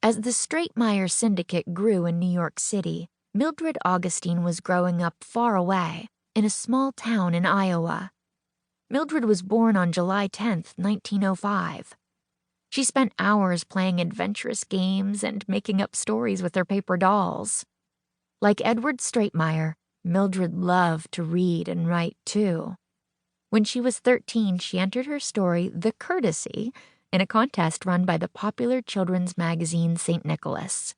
As the Stratemeyer Syndicate grew in New York City, Mildred Augustine was growing up far away, in a small town in Iowa. Mildred was born on July 10, 1905. She spent hours playing adventurous games and making up stories with her paper dolls. Like Edward Stratemeyer, Mildred loved to read and write too. When she was 13, she entered her story, The Courtesy, in a contest run by the popular children's magazine St. Nicholas.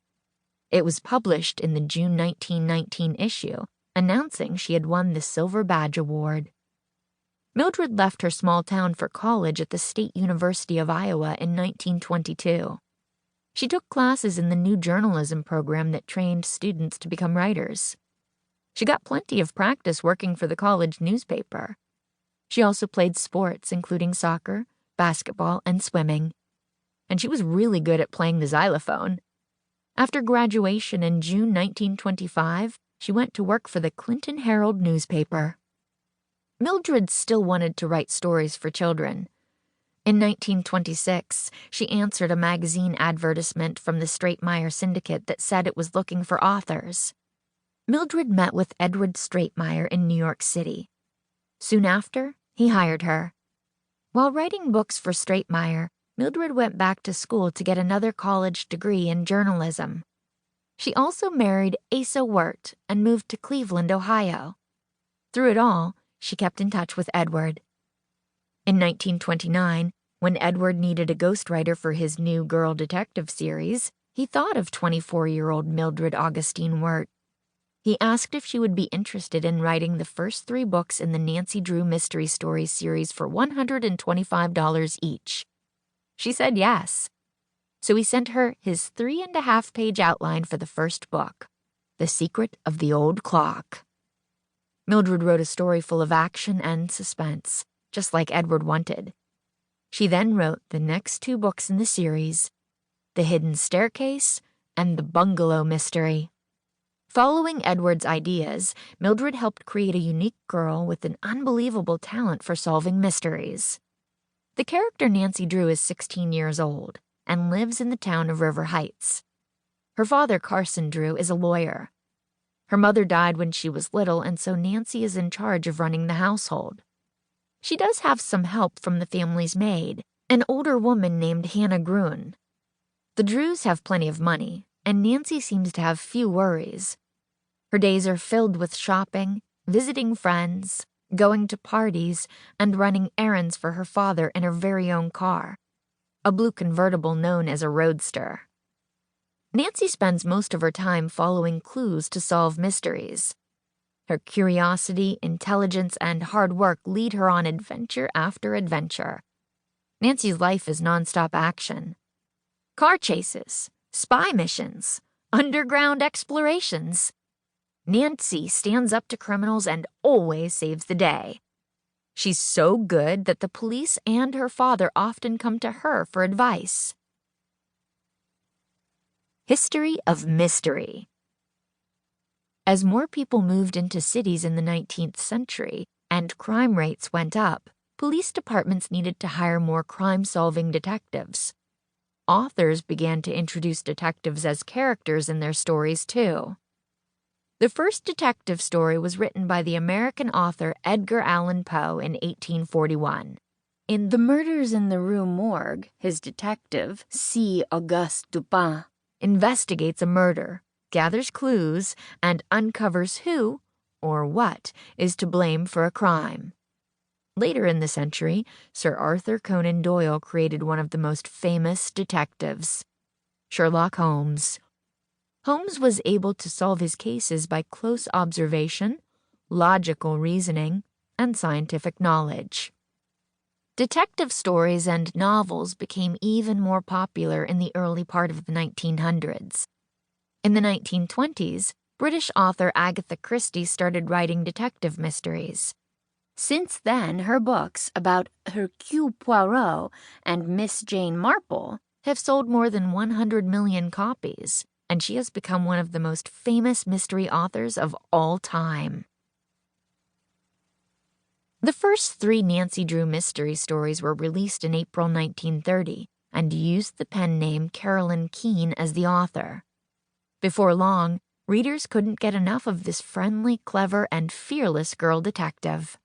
It was published in the June 1919 issue, announcing she had won the Silver Badge Award. Mildred left her small town for college at the State University of Iowa in 1922. She took classes in the new journalism program that trained students to become writers. She got plenty of practice working for the college newspaper. She also played sports, including soccer, basketball, and swimming. And she was really good at playing the xylophone. After graduation in June 1925, she went to work for the Clinton Herald newspaper. Mildred still wanted to write stories for children. In 1926, she answered a magazine advertisement from the Stratemeyer Syndicate that said it was looking for authors. Mildred met with Edward Stratemeyer in New York City. Soon after, he hired her. While writing books for Stratemeyer, Mildred went back to school to get another college degree in journalism. She also married Asa Wirt and moved to Cleveland, Ohio. Through it all, she kept in touch with Edward. In 1929, when Edward needed a ghostwriter for his new girl detective series, he thought of 24-year-old Mildred Augustine Wirt. He asked if she would be interested in writing the first 3 books in the Nancy Drew Mystery Stories series for $125 each. She said yes. So he sent her his 3.5-page outline for the first book, The Secret of the Old Clock. Mildred wrote a story full of action and suspense, just like Edward wanted. She then wrote the next 2 books in the series, The Hidden Staircase and The Bungalow Mystery. Following Edward's ideas, Mildred helped create a unique girl with an unbelievable talent for solving mysteries. The character Nancy Drew is 16 years old and lives in the town of River Heights. Her father, Carson Drew, is a lawyer. Her mother died when she was little, and so Nancy is in charge of running the household. She does have some help from the family's maid, an older woman named Hannah Gruen. The Drews have plenty of money, and Nancy seems to have few worries. Her days are filled with shopping, visiting friends, going to parties, and running errands for her father in her very own car, a blue convertible known as a roadster. Nancy spends most of her time following clues to solve mysteries. Her curiosity, intelligence, and hard work lead her on adventure after adventure. Nancy's life is nonstop action. Car chases, spy missions, underground explorations. Nancy stands up to criminals and always saves the day. She's so good that the police and her father often come to her for advice. History of Mystery. As more people moved into cities in the 19th century and crime rates went up, police departments needed to hire more crime-solving detectives. Authors began to introduce detectives as characters in their stories, too. The first detective story was written by the American author Edgar Allan Poe in 1841. In The Murders in the Rue Morgue, his detective, C. Auguste Dupin, investigates a murder, gathers clues, and uncovers who, or what, is to blame for a crime. Later in the century, Sir Arthur Conan Doyle created one of the most famous detectives, Sherlock Holmes. Holmes was able to solve his cases by close observation, logical reasoning, and scientific knowledge. Detective stories and novels became even more popular in the early part of the 1900s. In the 1920s, British author Agatha Christie started writing detective mysteries. Since then, her books about Hercule Poirot and Miss Jane Marple have sold more than 100 million copies, and she has become one of the most famous mystery authors of all time. The first 3 Nancy Drew mystery stories were released in April 1930 and used the pen name Carolyn Keene as the author. Before long, readers couldn't get enough of this friendly, clever, and fearless girl detective.